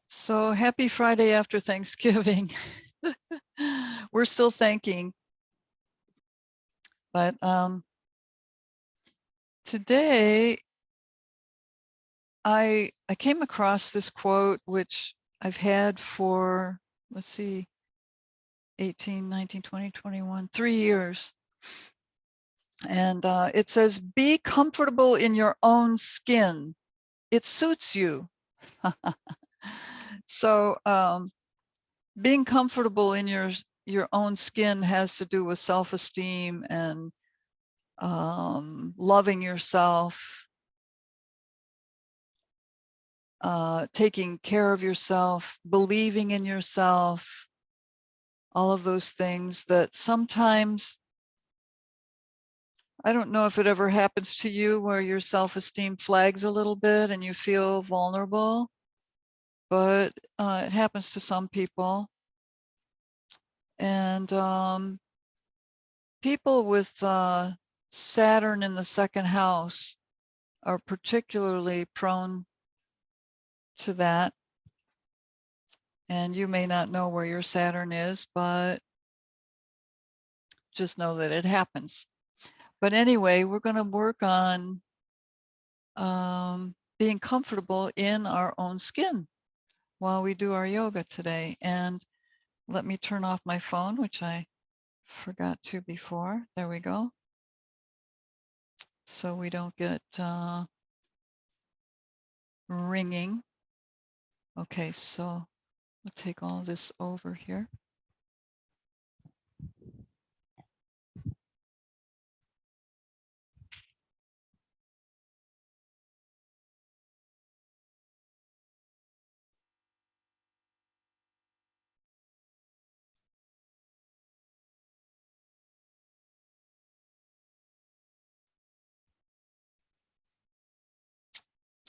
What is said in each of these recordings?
So happy Friday after Thanksgiving. We're still thanking, but today I came across this quote, which I've had for, let's see, 18, 19, 20, 21, 3 years. And it says, be comfortable in your own skin. It suits you. So being comfortable in your own skin has to do with self-esteem and loving yourself, taking care of yourself, believing in yourself, all of those things that sometimes, I don't know if it ever happens to you where your self-esteem flags a little bit and you feel vulnerable, but it happens to some people. And people with Saturn in the second house are particularly prone to that. And you may not know where your Saturn is, but just know that it happens. But anyway, we're going to work on being comfortable in our own skin while we do our yoga today. And let me turn off my phone, which I forgot to before. There we go. So we don't get ringing. Okay, so we'll take all this over here.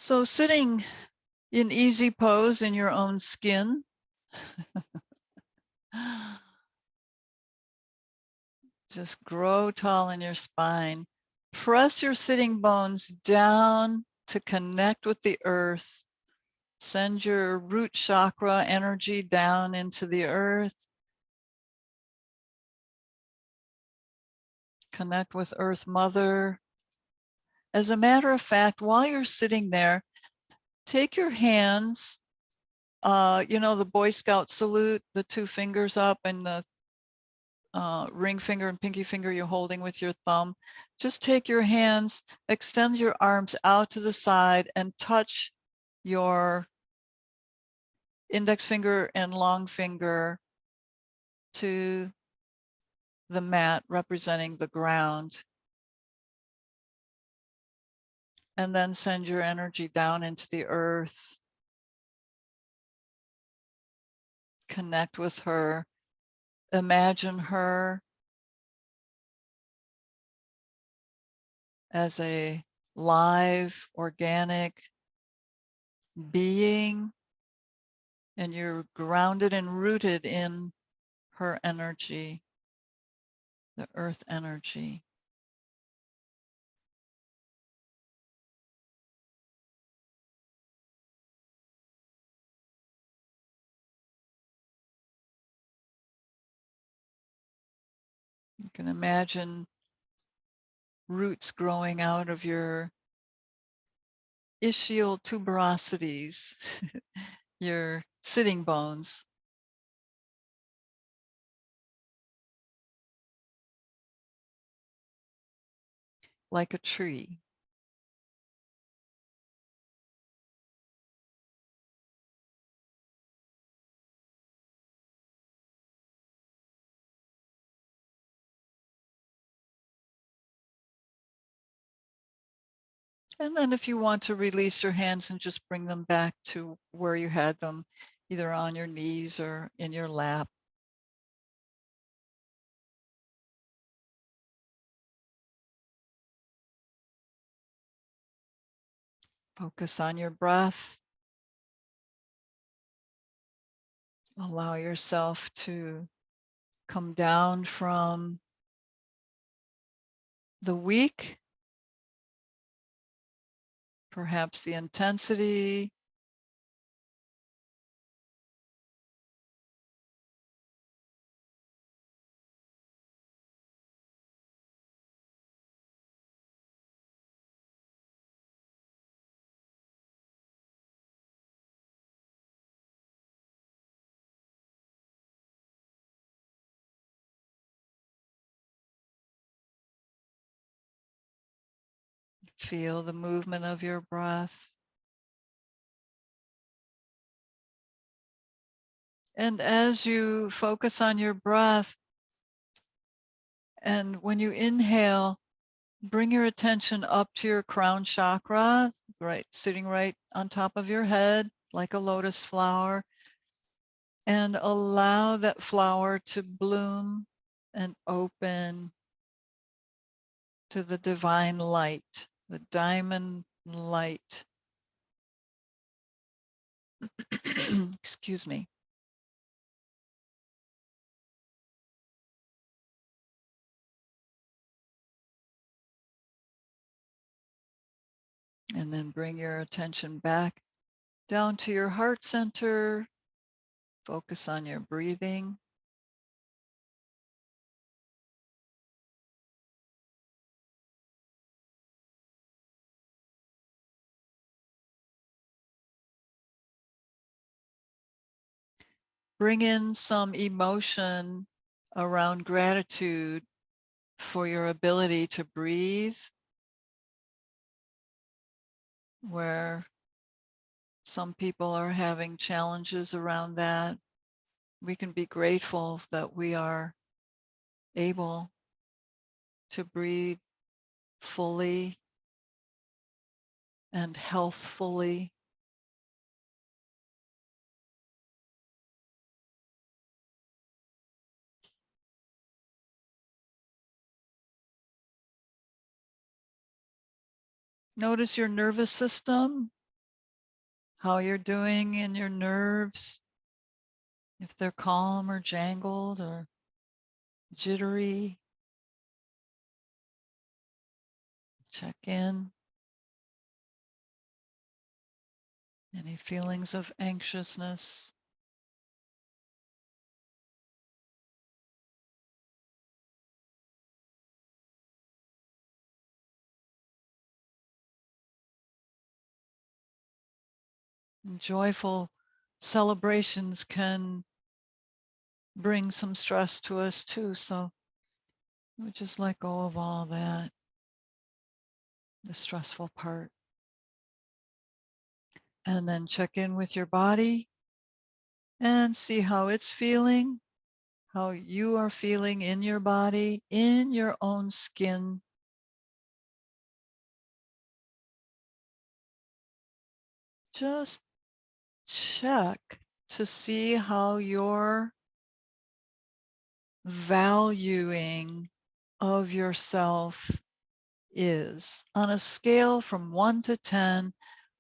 So sitting in easy pose in your own skin. Just grow tall in your spine. Press your sitting bones down to connect with the earth. Send your root chakra energy down into the earth. Connect with Earth Mother. As a matter of fact, while you're sitting there, take your hands, you know, the Boy Scout salute, the 2 fingers up and the ring finger and pinky finger you're holding with your thumb. Just take your hands, extend your arms out to the side and touch your index finger and long finger to the mat representing the ground. And then send your energy down into the earth. Connect with her. Imagine her as a live, organic being, and you're grounded and rooted in her energy, the earth energy. You can imagine roots growing out of your ischial tuberosities, your sitting bones. Like a tree. And then if you want to release your hands and just bring them back to where you had them, either on your knees or in your lap. Focus on your breath. Allow yourself to come down from the weak, perhaps the intensity, Feel the movement of your breath. And as you focus on your breath, and when you inhale, bring your attention up to your crown chakra, right, sitting right on top of your head, like a lotus flower, and allow that flower to bloom and open to the divine light, the diamond light. Excuse me. And then bring your attention back down to your heart center. Focus on your breathing. Bring in some emotion around gratitude for your ability to breathe, where some people are having challenges around that. We can be grateful that we are able to breathe fully and healthfully. Notice your nervous system, how you're doing in your nerves, if they're calm or jangled or jittery. Check in. Any feelings of anxiousness? And joyful celebrations can bring some stress to us too. So we just let go of all that, the stressful part. And then check in with your body and see how it's feeling, how you are feeling in your body, in your own skin. Just check to see how your valuing of yourself is on a scale from 1 to 10,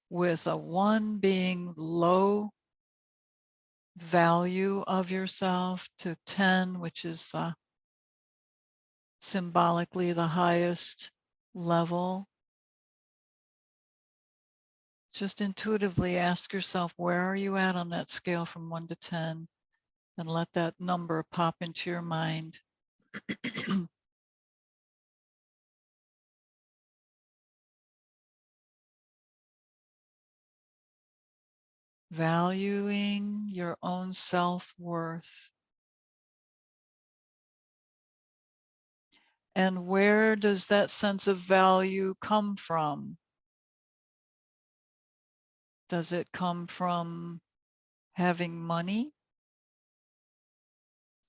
with a 1 being low value of yourself to 10, which is symbolically the highest level. Just intuitively ask yourself, where are you at on that scale from 1 to 10? And let that number pop into your mind. Valuing your own self-worth. And where does that sense of value come from? Does it come from having money,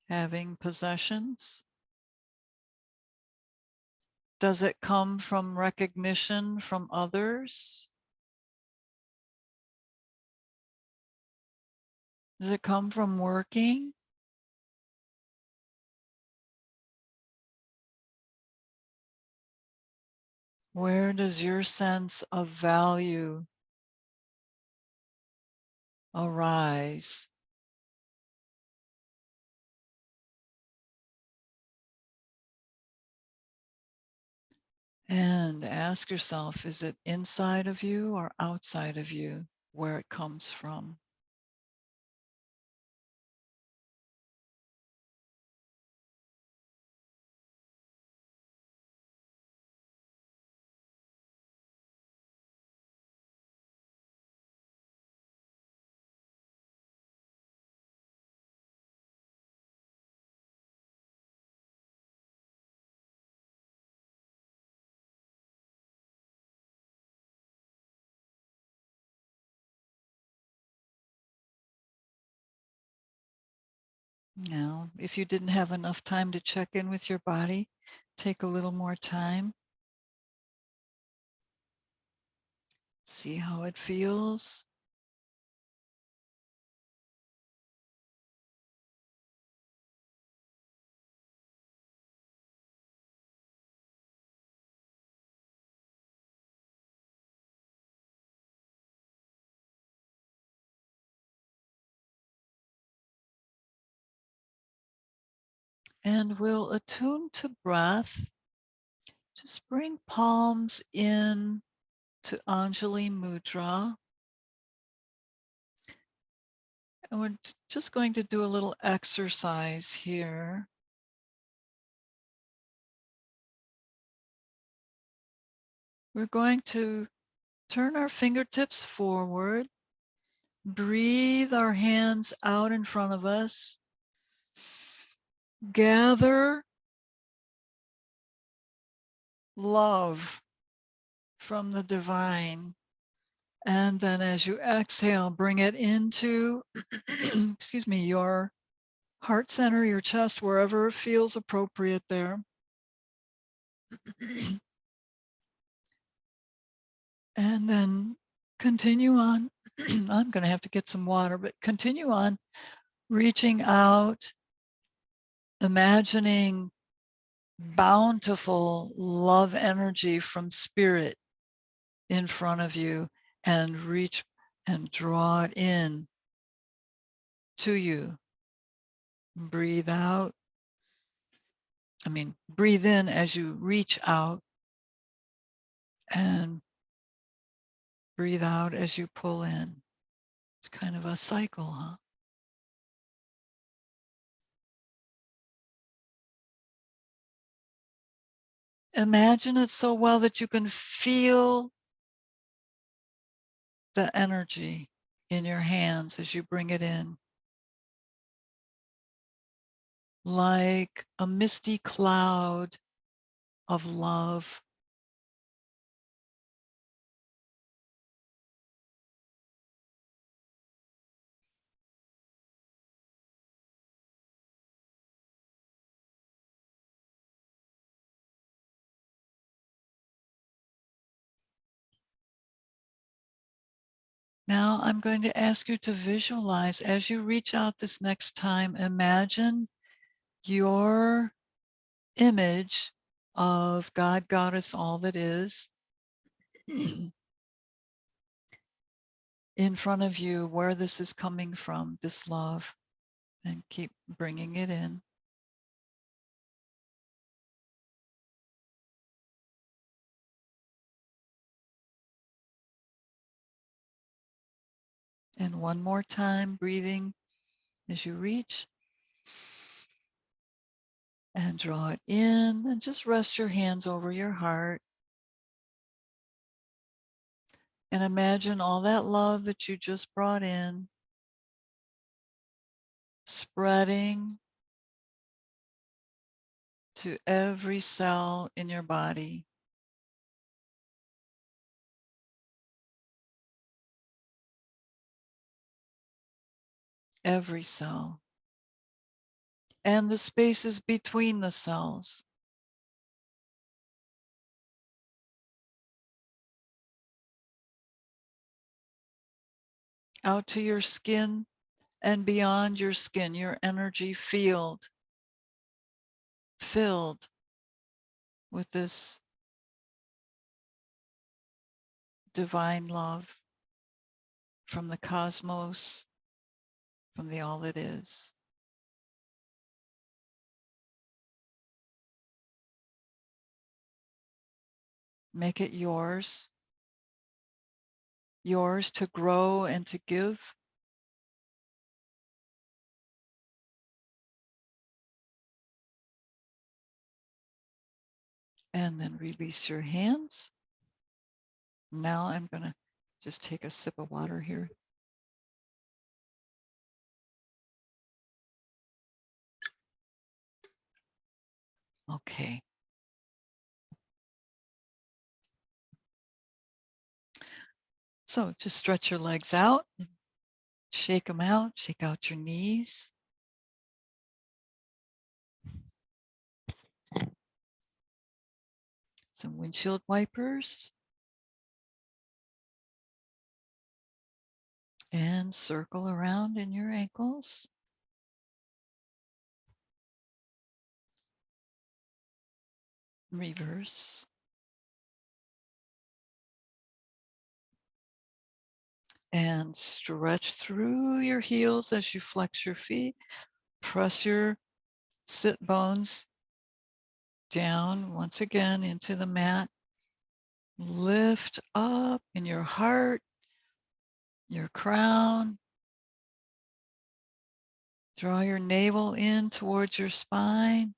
having possessions? Does it come from recognition from others? Does it come from working? Where does your sense of value arise? And ask yourself, is it inside of you or outside of you where it comes from? Now, if you didn't have enough time to check in with your body, take a little more time. See how it feels. And we'll attune to breath. Just bring palms in to Anjali Mudra. And we're just going to do a little exercise here. We're going to turn our fingertips forward, breathe our hands out in front of us, gather love from the divine. And then as you exhale, bring it into, excuse me, your heart center, your chest, wherever it feels appropriate there. And then continue on. I'm going to have to get some water, but continue on reaching out, imagining bountiful love energy from spirit in front of you, and reach and draw it in to you. Breathe out. Breathe in as you reach out, and breathe out as you pull in. It's kind of a cycle, huh? Imagine it so well that you can feel the energy in your hands as you bring it in, like a misty cloud of love. Now I'm going to ask you to visualize as you reach out this next time. Imagine your image of God, Goddess, all that is in front of you, where this is coming from, this love, and keep bringing it in. And one more time, breathing as you reach and draw it in, and just rest your hands over your heart and imagine all that love that you just brought in spreading to every cell in your body. Every cell. And the spaces between the cells. Out to your skin and beyond your skin, your energy field filled with this divine love from the cosmos, from the all that is. Make it yours to grow and to give. And then release your hands. Now I'm going to just take a sip of water here. Okay. So just stretch your legs out, shake them out, shake out your knees. Some windshield wipers. And circle around in your ankles. Reverse. And stretch through your heels as you flex your feet. Press your sit bones down once again into the mat. Lift up in your heart, your crown. Draw your navel in towards your spine.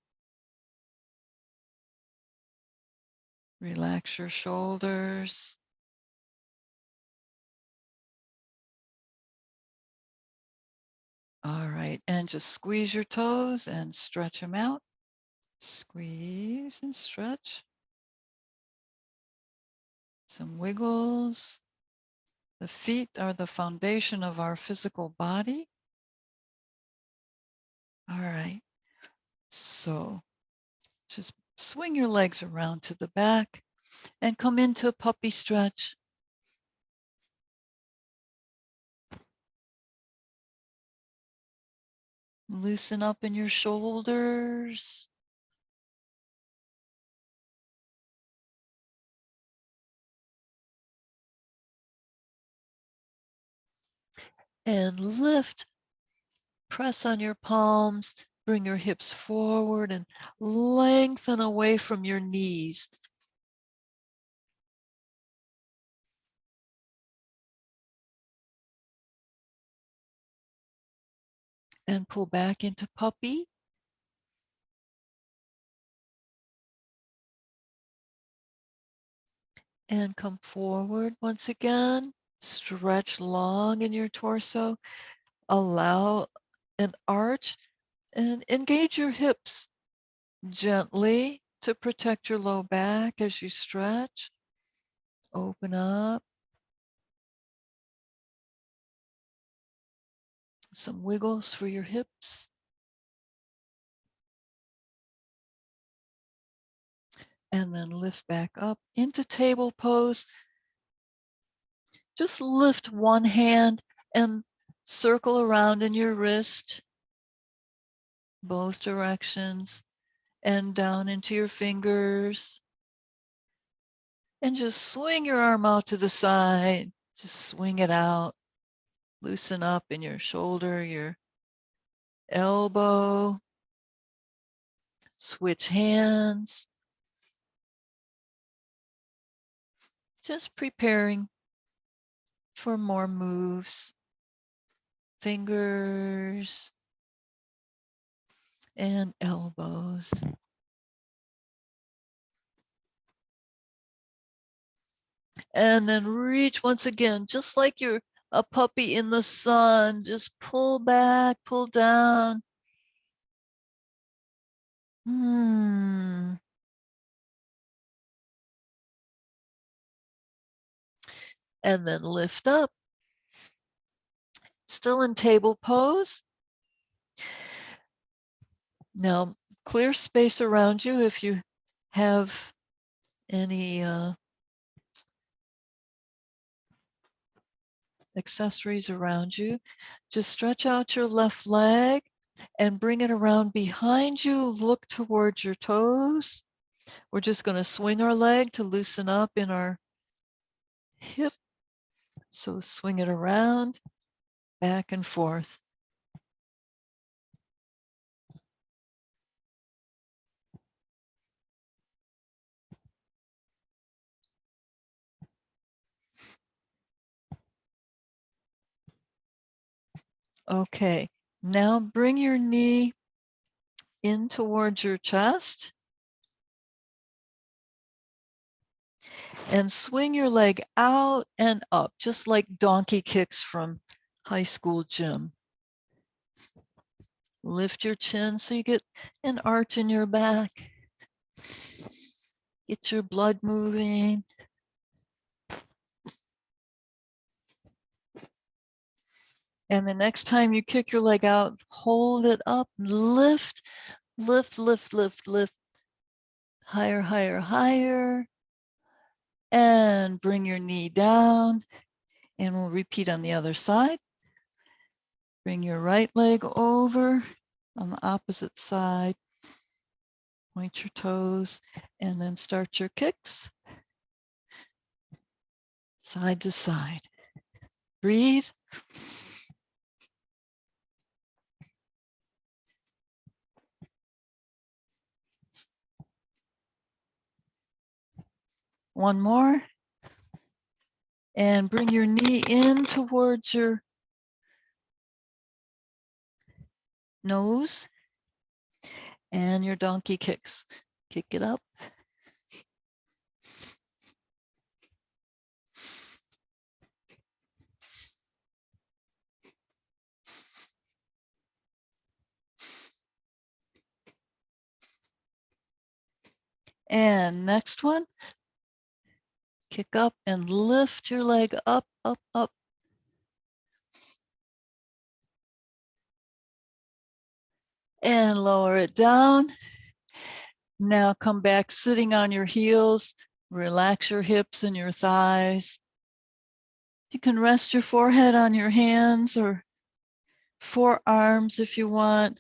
Relax your shoulders. All right, and just squeeze your toes and stretch them out. Squeeze and stretch. Some wiggles. The feet are the foundation of our physical body. All right, so just swing your legs around to the back and come into a puppy stretch. Loosen up in your shoulders. And lift. Press on your palms. Bring your hips forward and lengthen away from your knees. And pull back into puppy. And come forward once again. Stretch long in your torso. Allow an arch and engage your hips gently to protect your low back as you stretch. Open up. Some wiggles for your hips. And then lift back up into table pose. Just lift one hand and circle around in your wrist, both directions, and down into your fingers. And just swing your arm out to the side. Just swing it out. Loosen up in your shoulder, your elbow. Switch hands. Just preparing for more moves. Fingers and elbows. And then reach once again, just like you're a puppy in the sun. Just pull back, pull down. And then lift up. Still in table pose. Now, clear space around you if you have any accessories around you. Just stretch out your left leg and bring it around behind you. Look towards your toes. We're just going to swing our leg to loosen up in our hip. So swing it around, back and forth. Okay, now bring your knee in towards your chest and swing your leg out and up, just like donkey kicks from high school gym. Lift your chin so you get an arch in your back. Get your blood moving. And the next time you kick your leg out, hold it up, lift, lift, lift, lift, lift. Higher, higher, higher. And bring your knee down. And we'll repeat on the other side. Bring your right leg over on the opposite side. Point your toes and then start your kicks. Side to side. Breathe. One more. And bring your knee in towards your nose and your donkey kicks. Kick it up. And next one, kick up and lift your leg up, up, up. And lower it down. Now come back sitting on your heels. Relax your hips and your thighs. You can rest your forehead on your hands or forearms if you want.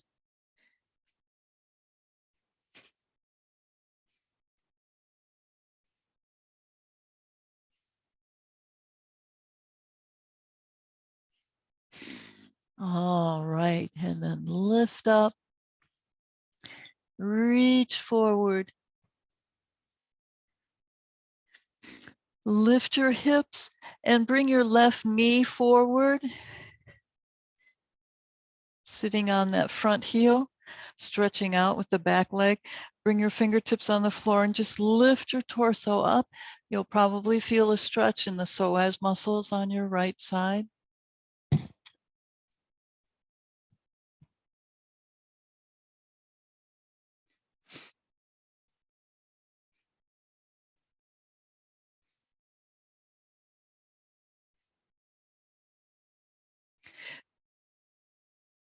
All right, and then lift up, reach forward. Lift your hips and bring your left knee forward. Sitting on that front heel, stretching out with the back leg. Bring your fingertips on the floor and just lift your torso up. You'll probably feel a stretch in the psoas muscles on your right side.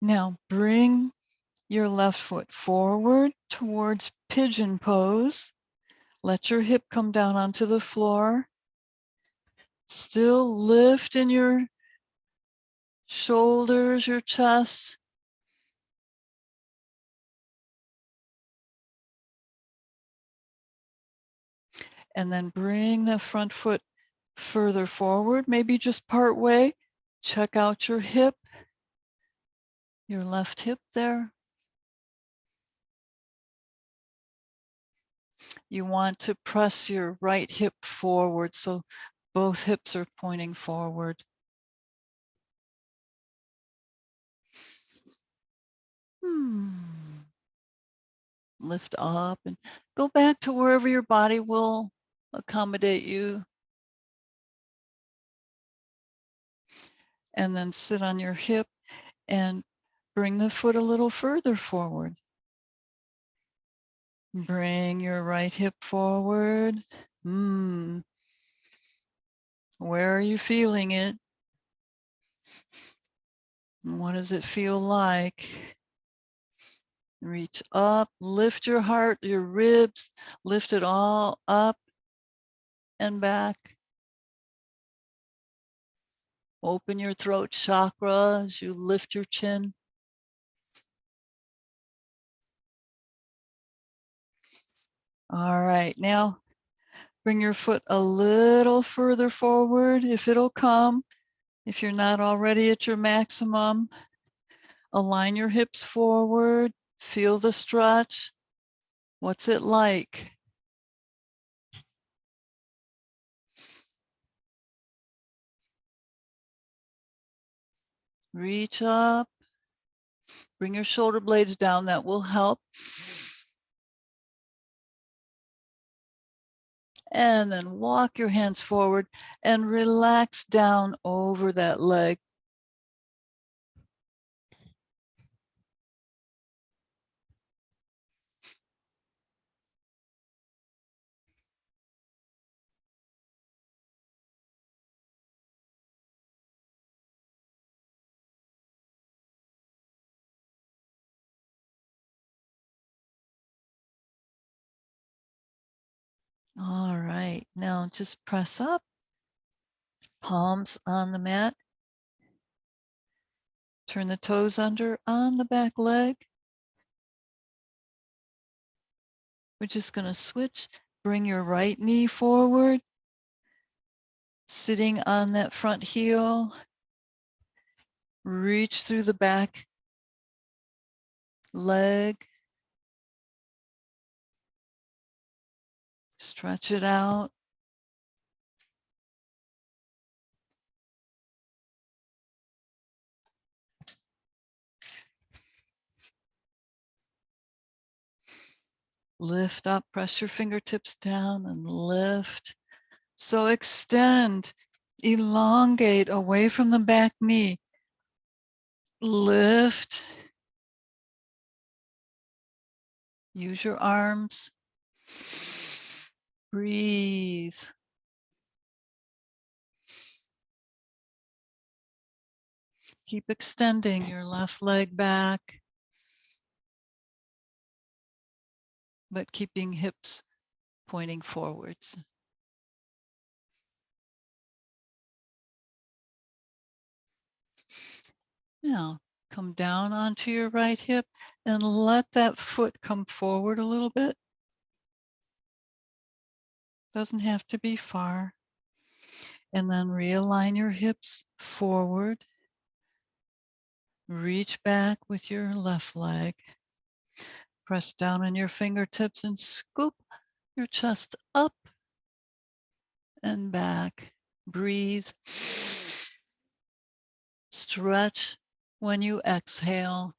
Now bring your left foot forward towards pigeon pose. Let your hip come down onto the floor. Still lift in your shoulders, your chest. And then bring the front foot further forward, maybe just part way. Check out your hip, your left hip there. You want to press your right hip forward so both hips are pointing forward. Lift up and go back to wherever your body will accommodate you. And then sit on your hip and bring the foot a little further forward. Bring your right hip forward. Where are you feeling it? What does it feel like? Reach up, lift your heart, your ribs, lift it all up and back. Open your throat chakra as you lift your chin. All right, now bring your foot a little further forward if it'll come. If you're not already at your maximum, align your hips forward, feel the stretch. What's it like? Reach up, bring your shoulder blades down, that will help. And then walk your hands forward and relax down over that leg. All right, now just press up, palms on the mat. Turn the toes under on the back leg. We're just going to switch. Bring your right knee forward, sitting on that front heel. Reach through the back leg. Stretch it out. Lift up, press your fingertips down and lift. So extend, elongate away from the back knee. Lift. Use your arms. Breathe. Keep extending your left leg back, but keeping hips pointing forwards. Now, come down onto your right hip and let that foot come forward a little bit. Doesn't have to be far. And then realign your hips forward. Reach back with your left leg. Press down on your fingertips and scoop your chest up and back. Breathe. Stretch when you exhale.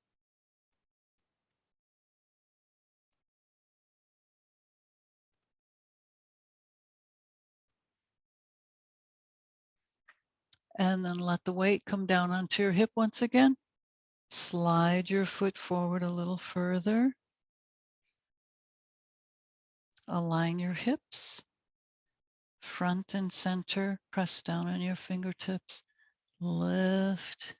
And then let the weight come down onto your hip once again. Slide your foot forward a little further. Align your hips. Front and center. Press down on your fingertips. Lift.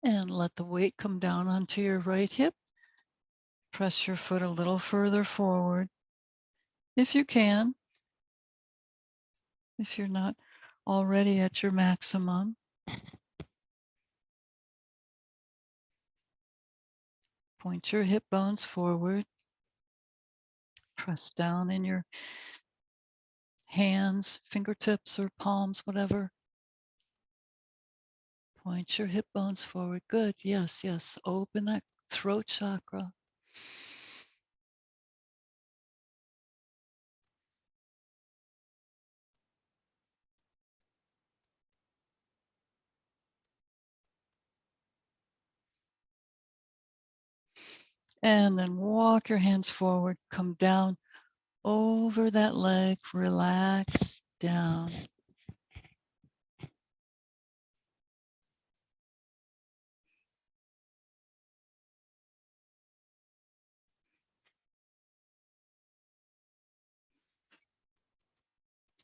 And let the weight come down onto your right hip. Press your foot a little further forward if you can, if you're not already at your maximum. Point your hip bones forward. Press down in your hands, fingertips or palms, whatever. Point your hip bones forward. Good. Yes, yes. Open that throat chakra. And then walk your hands forward. Come down over that leg. Relax down.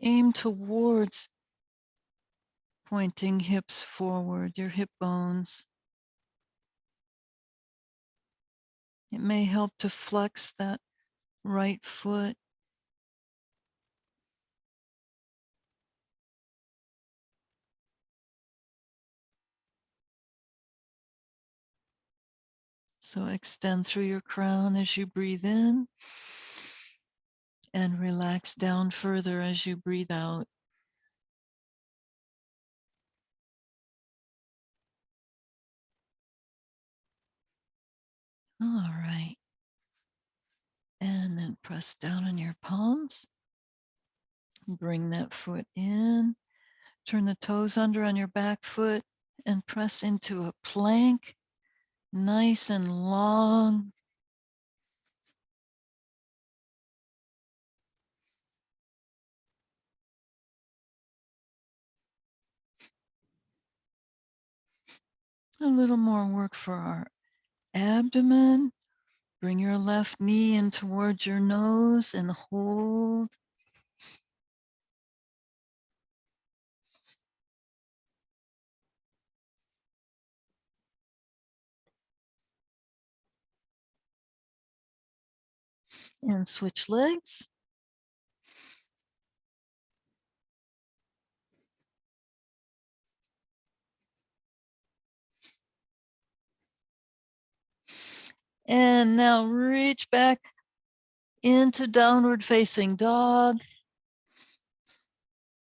Aim towards pointing hips forward, your hip bones. It may help to flex that right foot. So extend through your crown as you breathe in and relax down further as you breathe out. All right. And then press down on your palms. Bring that foot in. Turn the toes under on your back foot and press into a plank, nice and long. A little more work for our abdomen. Bring your left knee in towards your nose and hold. And switch legs. And now reach back into downward facing dog.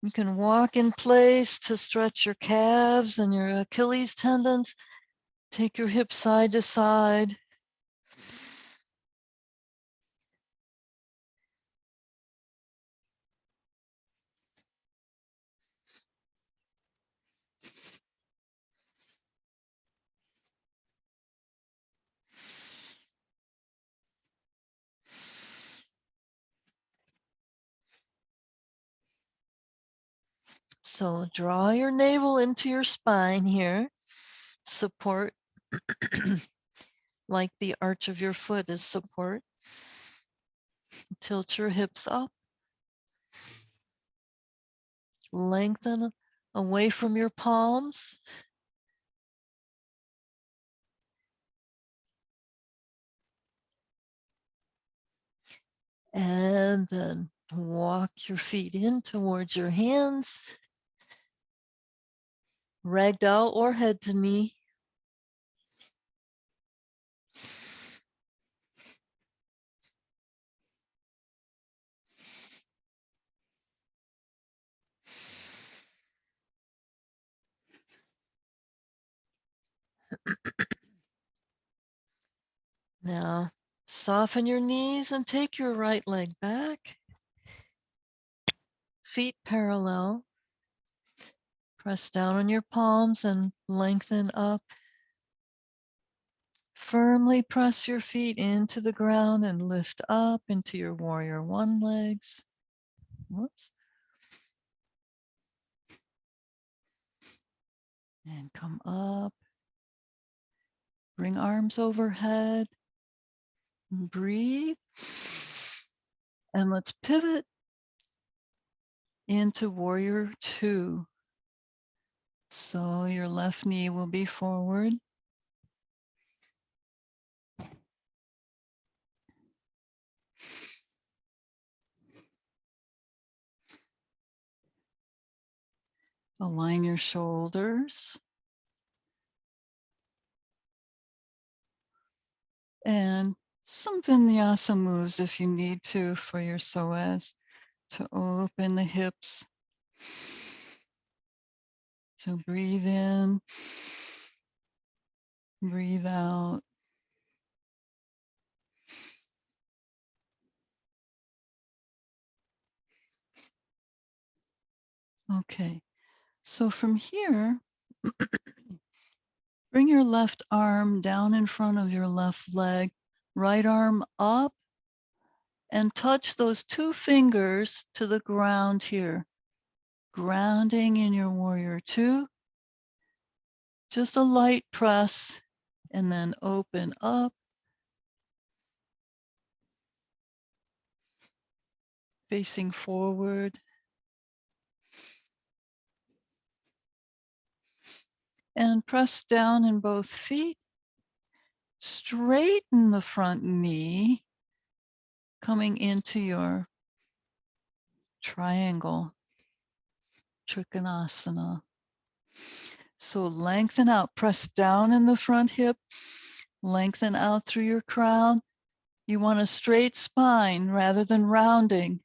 You can walk in place to stretch your calves and your Achilles tendons. Take your hips side to side. So draw your navel into your spine here. Support like the arch of your foot is support. Tilt your hips up. Lengthen away from your palms. And then walk your feet in towards your hands. Ragdoll or head to knee. Now, soften your knees and take your right leg back. Feet parallel. Press down on your palms and lengthen up. Firmly press your feet into the ground and lift up into your warrior one legs. Whoops. And come up. Bring arms overhead. Breathe. And let's pivot into warrior two. So your left knee will be forward. Align your shoulders. And some vinyasa moves if you need to for your psoas to open the hips. So breathe in, breathe out. Okay, so from here, bring your left arm down in front of your left leg, right arm up, and touch those two fingers to the ground here. Grounding in your warrior two. Just a light press and then open up. Facing forward. And press down in both feet. Straighten the front knee, coming into your triangle, Trikonasana. So lengthen out, press down in the front hip, lengthen out through your crown. You want a straight spine rather than rounding.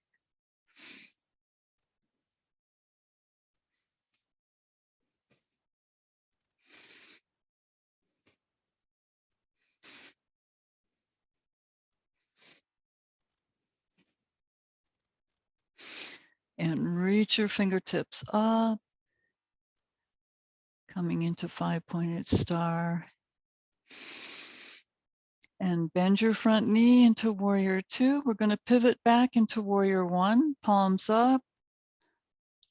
And reach your fingertips up, coming into five-pointed star. And bend your front knee into warrior two. We're going to pivot back into warrior one, palms up.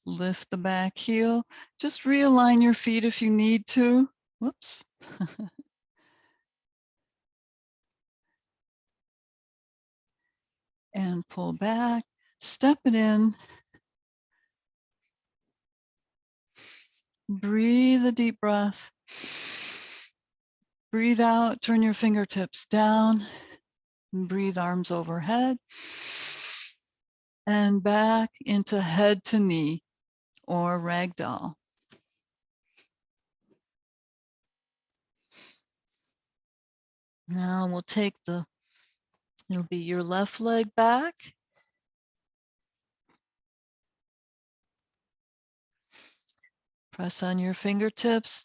Lift the back heel. Just realign your feet if you need to. Whoops. and pull back, step it in, breathe a deep breath, breathe out, turn your fingertips down, breathe arms overhead, and back into head to knee or ragdoll. Now we'll take it'll be your left leg back. Press on your fingertips.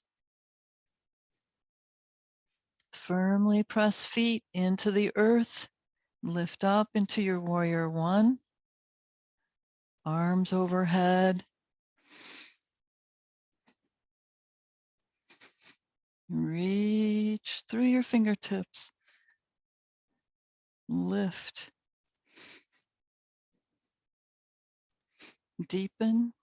Firmly press feet into the earth. Lift up into your warrior one. Arms overhead. Reach through your fingertips. Lift. Deepen.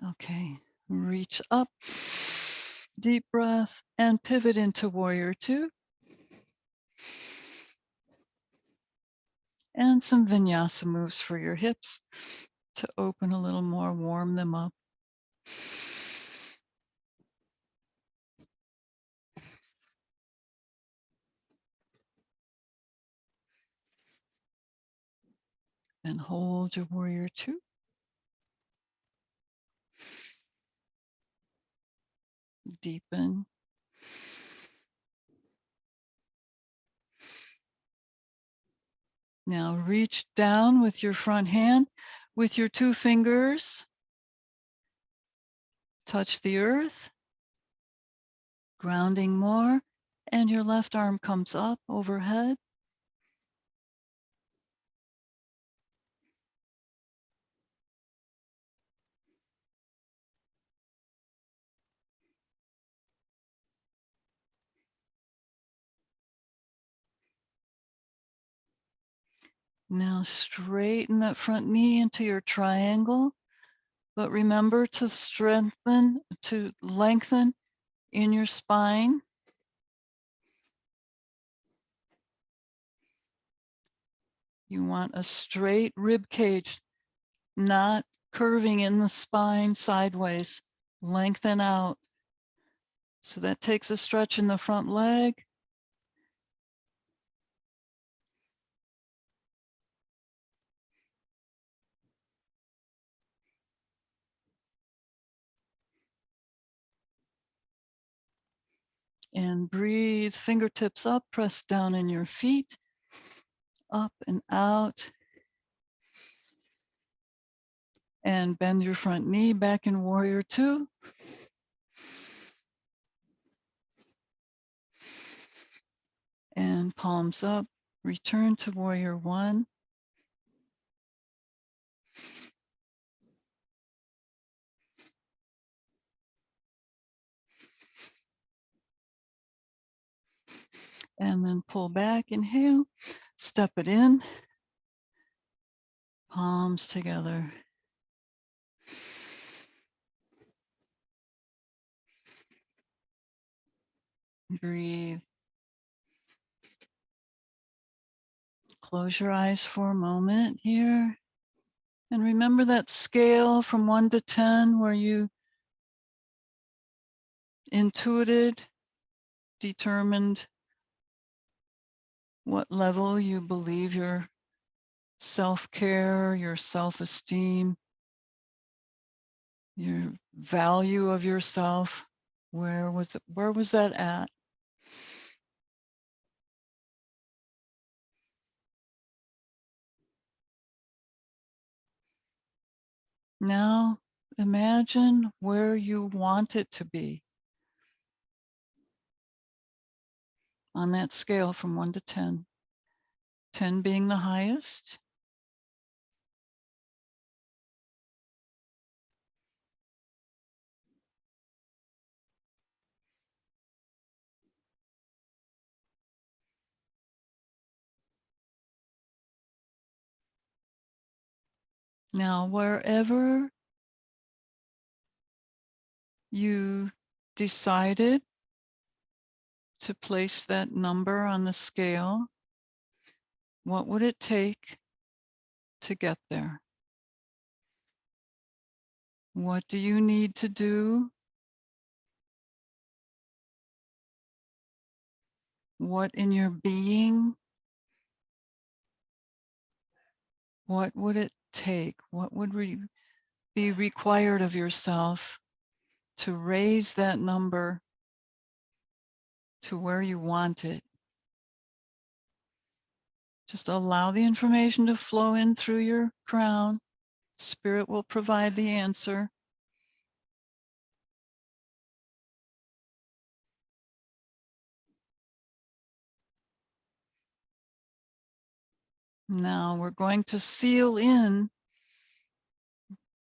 Okay, reach up. Deep breath and pivot into warrior two. And some vinyasa moves for your hips to open a little more, warm them up. And hold your warrior two. Deepen. Now reach down with your front hand. With your two fingers, touch the earth, grounding more, and your left arm comes up overhead. Now straighten that front knee into your triangle, but remember to lengthen in your spine. You want a straight rib cage, not curving in the spine sideways. Lengthen out. So that takes a stretch in the front leg. And breathe, fingertips up, press down in your feet, up and out. And bend your front knee back in warrior two. And palms up, return to warrior one. And then pull back, inhale, step it in, palms together. Breathe. Close your eyes for a moment here. And remember that scale from 1 to 10 where you intuited, determined what level you believe your self-care, your self-esteem, your value of yourself. Where was that at? Now imagine where you want it to be on that scale from 1 to 10. 10 being the highest. Now, wherever you decided to place that number on the scale, what would it take to get there? What do you need to do? What in your being? What would it take? What would be required of yourself to raise that number to where you want it? Just allow the information to flow in through your crown. Spirit will provide the answer. Now we're going to seal in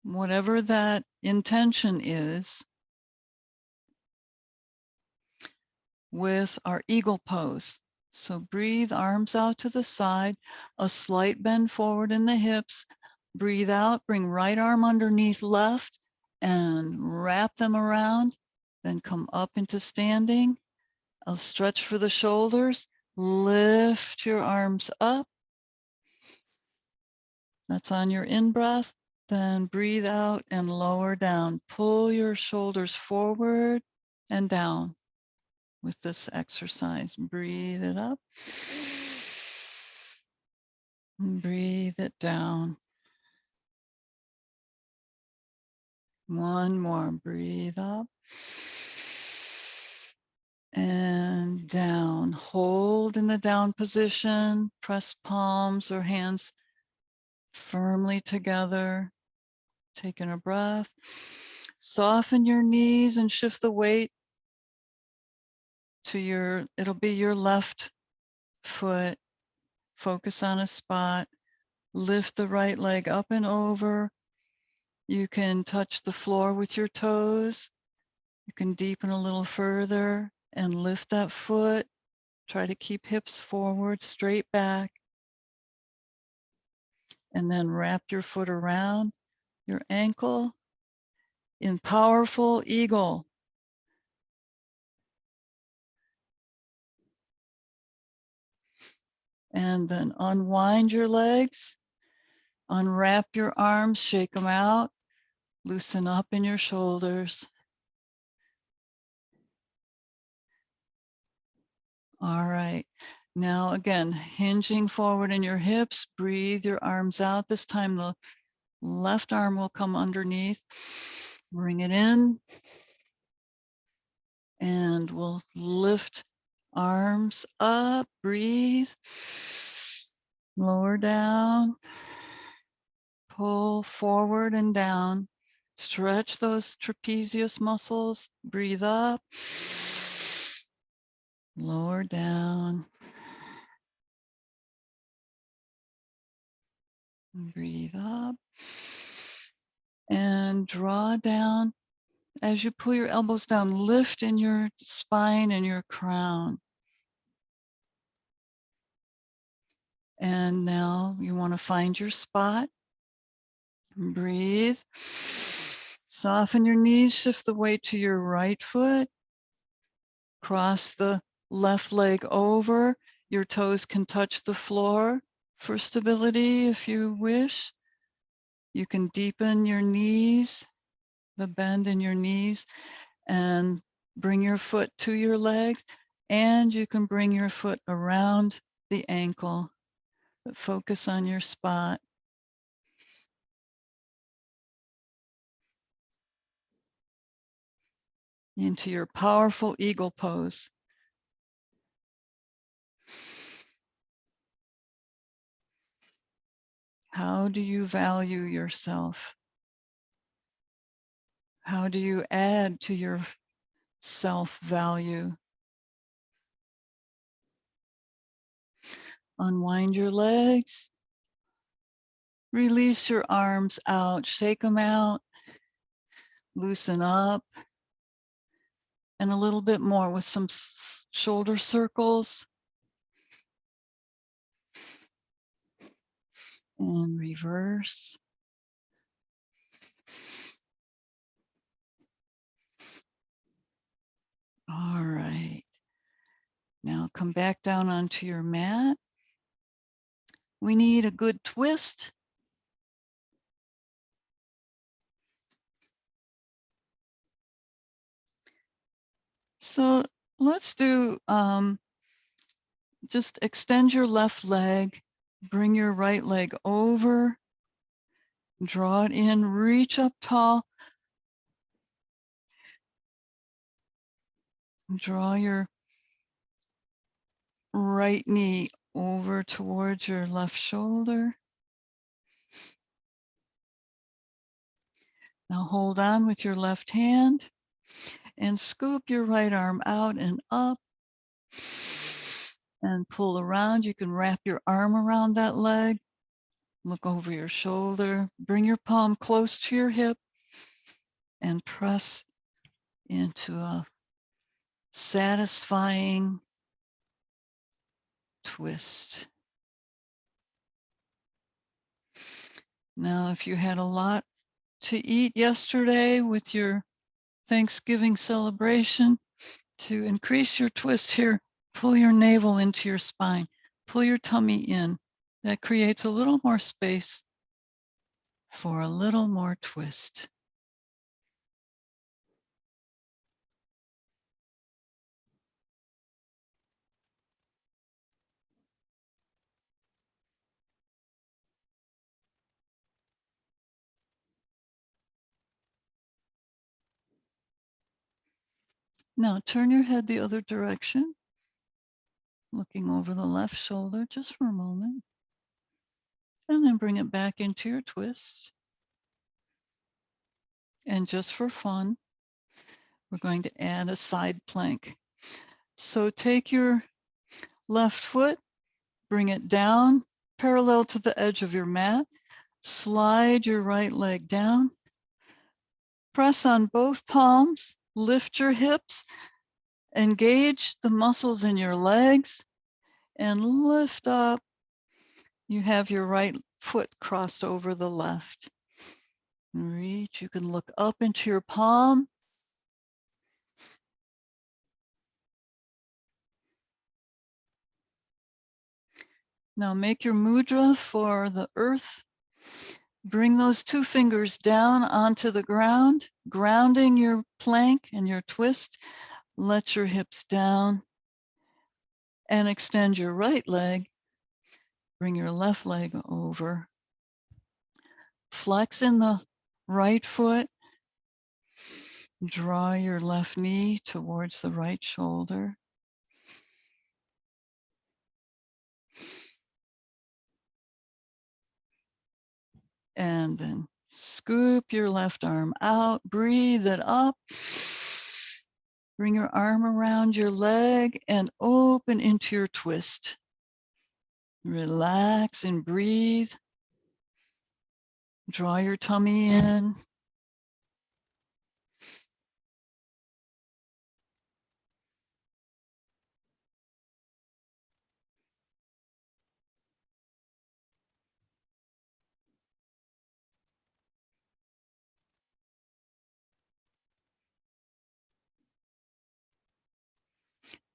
whatever that intention is with our eagle pose. So breathe, arms out to the side, a slight bend forward in the hips. Breathe out, bring right arm underneath left and wrap them around. Then come up into standing. I'll stretch for the shoulders. Lift your arms up. That's on your in-breath. Then breathe out and lower down. Pull your shoulders forward and down with this exercise. Breathe it up. Breathe it down. One more. Breathe up and down. Hold in the down position. Press palms or hands firmly together. Taking a breath. Soften your knees and shift the weight to it'll be your left foot. Focus on a spot. Lift the right leg up and over. You can touch the floor with your toes. You can deepen a little further and lift that foot. Try to keep hips forward, straight back. And then wrap your foot around your ankle in powerful eagle. And then unwind your legs, unwrap your arms, shake them out, loosen up in your shoulders. All right. Now again, hinging forward in your hips, breathe your arms out. This time the left arm will come underneath. Bring it in. And we'll lift arms up, breathe. Lower down. Pull forward and down. Stretch those trapezius muscles. Breathe up. Lower down. Breathe up. And draw down. As you pull your elbows down, lift in your spine and your crown. And now you want to find your spot. Breathe. Soften your knees, shift the weight to your right foot. Cross the left leg over. Your toes can touch the floor for stability if you wish. You can deepen your knees, the bend in your knees, and bring your foot to your legs. And you can bring your foot around the ankle, but focus on your spot. Into your powerful eagle pose. How do you value yourself? How do you add to your self-value? Unwind your legs. Release your arms out, shake them out, loosen up, and a little bit more with some shoulder circles. And reverse. All right. Now come back down onto your mat. We need a good twist. So let's do, just extend your left leg, bring your right leg over, draw it in, reach up tall, draw your right knee over towards your left shoulder. Now hold on with your left hand and scoop your right arm out and up and pull around. You can wrap your arm around that leg, look over your shoulder, bring your palm close to your hip and press into a satisfying twist. Now, if you had a lot to eat yesterday with your Thanksgiving celebration, to increase your twist here, pull your navel into your spine, pull your tummy in. That creates a little more space for a little more twist. Now turn your head the other direction, looking over the left shoulder just for a moment, and then bring it back into your twist. And just for fun, we're going to add a side plank. So take your left foot, bring it down parallel to the edge of your mat, slide your right leg down, press on both palms, lift your hips, engage the muscles in your legs, and lift up. You have your right foot crossed over the left. Reach, you can look up into your palm. Now make your mudra for the earth. Bring those two fingers down onto the ground, grounding your plank and your twist. Let your hips down and extend your right leg. Bring your left leg over. Flex in the right foot. Draw your left knee towards the right shoulder. And then scoop your left arm out, breathe it up. Bring your arm around your leg and open into your twist. Relax and breathe. Draw your tummy in.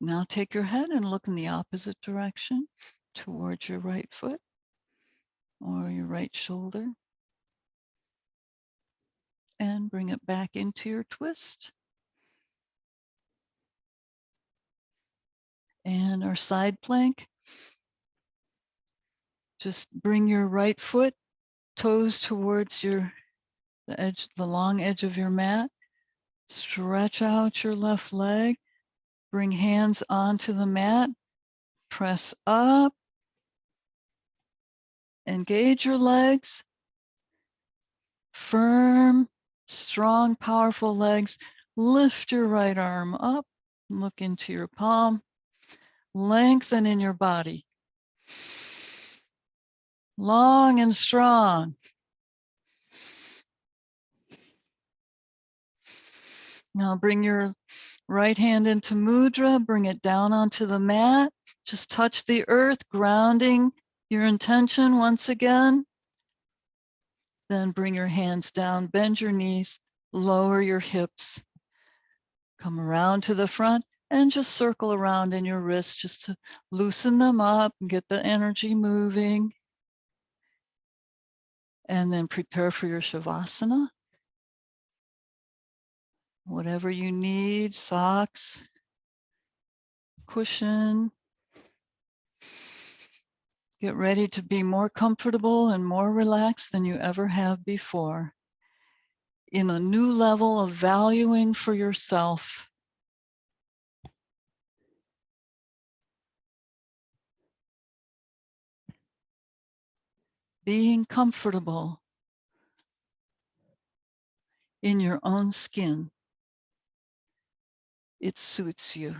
Now take your head and look in the opposite direction towards your right foot or your right shoulder. And bring it back into your twist. And our side plank. Just bring your right foot, toes towards the long edge of your mat. Stretch out your left leg. Bring hands onto the mat. Press up. Engage your legs. Firm, strong, powerful legs. Lift your right arm up. Look into your palm. Lengthen in your body. Long and strong. Now bring your right hand into mudra, bring it down onto the mat. Just touch the earth, grounding your intention once again. Then bring your hands down, bend your knees, lower your hips. Come around to the front, And just circle around in your wrists just to loosen them up and get the energy moving. And then prepare for your Shavasana. Whatever you need, socks, cushion. Get ready to be more comfortable and more relaxed than you ever have before. In a new level of valuing for yourself. Being comfortable in your own skin. It suits you.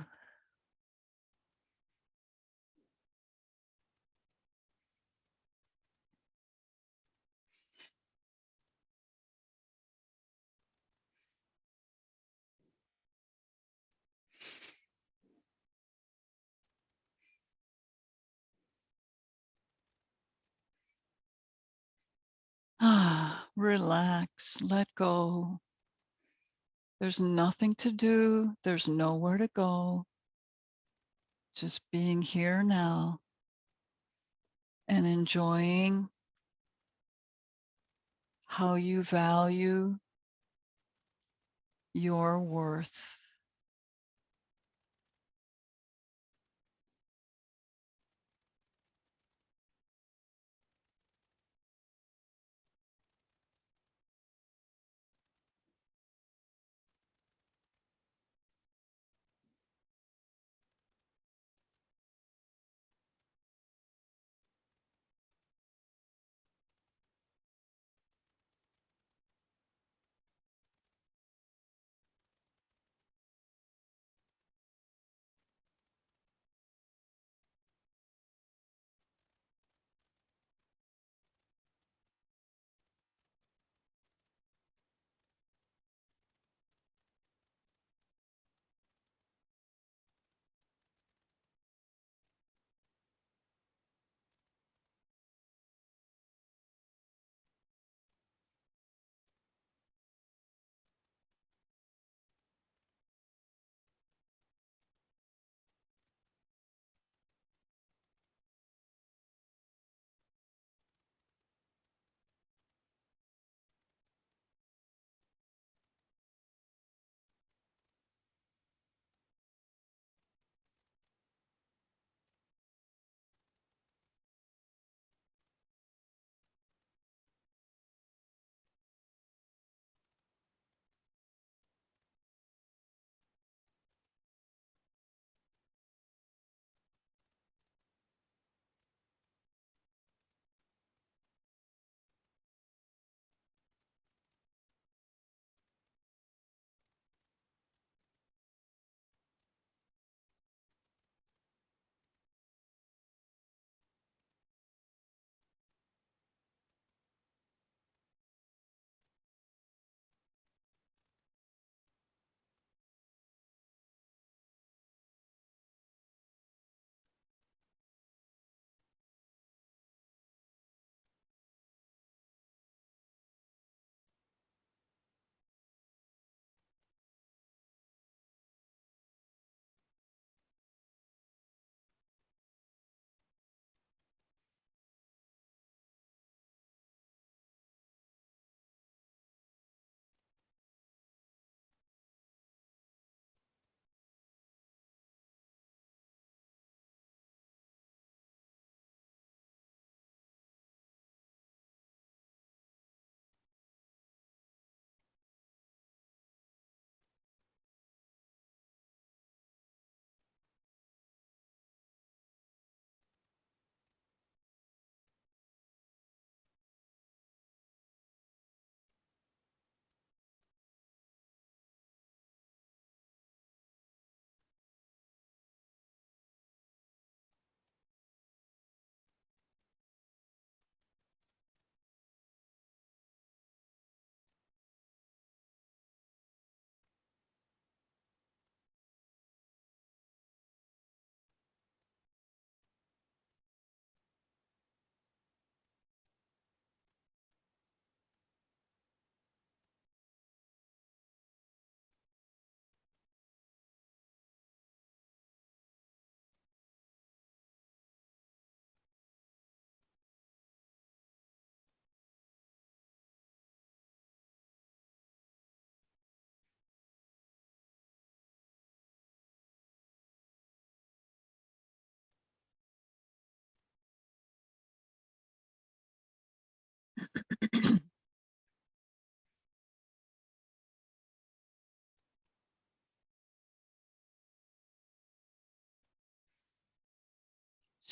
Relax, let go. There's nothing to do. There's nowhere to go. Just being here now and enjoying how you value your worth.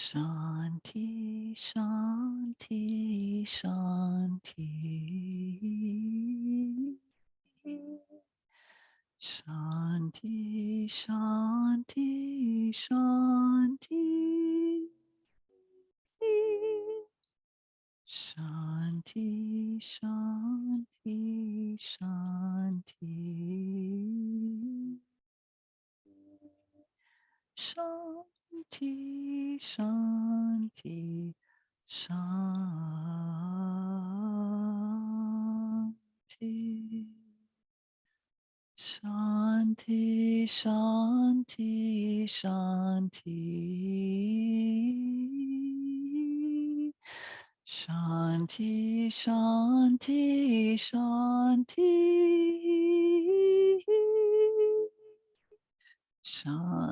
Shanti, Shanti, Shanti. Shanti, Shanti, Shanti. Shanti, Shanti, Shanti. Shanti, Shanti, Shanti. Shanti, Shanti, Shanti. Shanti, Shanti, Shanti.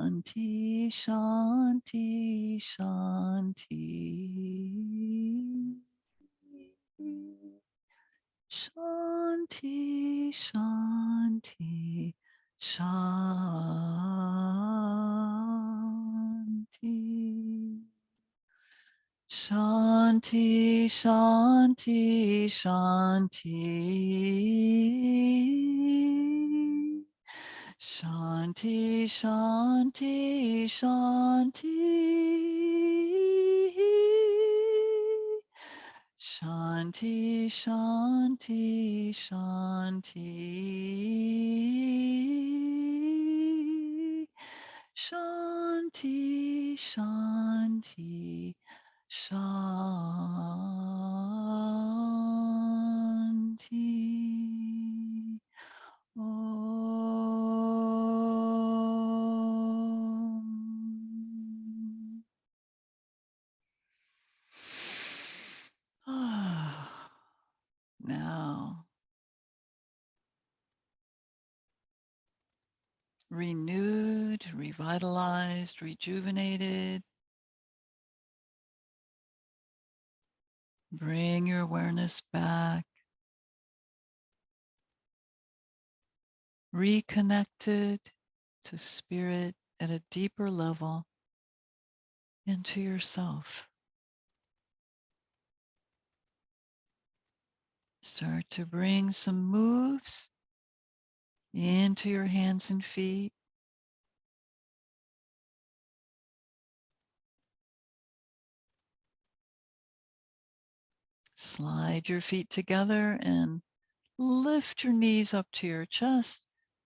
Shanti, Shanti, Shanti. Shanti, Shanti, Shanti. Shanti, Shanti, Shanti. Shanti, Shanti, Shanti. Shanti, Shanti, Shanti. Shanti, Shanti, Shanti. Om. Now, renewed, revitalized, rejuvenated, bring your awareness back, reconnected to spirit at a deeper level into yourself. Start to bring some moves into your hands and feet. Slide your feet together and lift your knees up to your chest.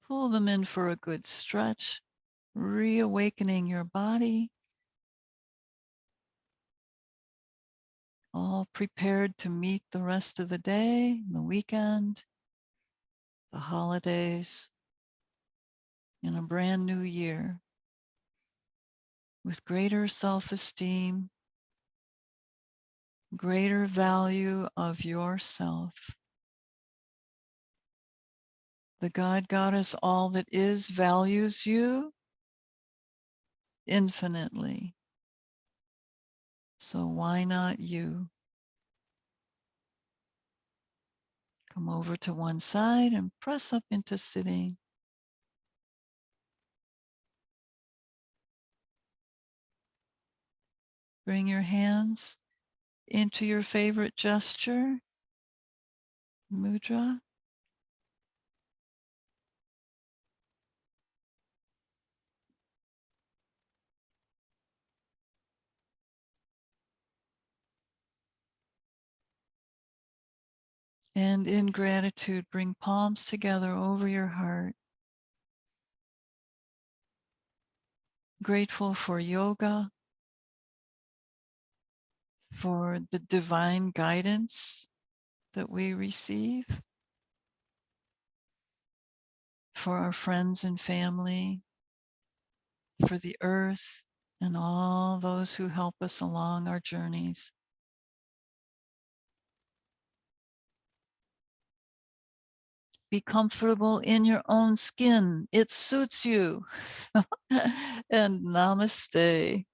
Pull them in for a good stretch, reawakening your body, all prepared to meet the rest of the day, the weekend, the holidays, in a brand new year with greater self-esteem, greater value of yourself. The God, Goddess, all that is, values you infinitely. So why not you? Come over to one side and press up into sitting. Bring your hands into your favorite gesture, mudra. And in gratitude, bring palms together over your heart. Grateful for yoga, for the divine guidance that we receive, for our friends and family, for the earth, and all those who help us along our journeys. Be comfortable in your own skin. It suits you. And namaste.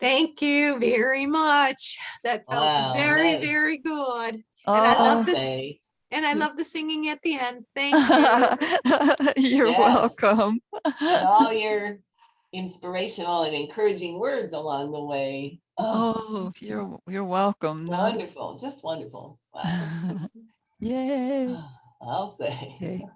Thank you very much. That felt Wow, very, nice. very good. And I I'll love Oh, this. say, And I love the singing at the end. Thank you. you're yes, welcome. and all your inspirational and encouraging words along the way. Oh, Oh, you're welcome. No. wonderful, just wonderful. Wow. Yay. I'll say. Okay.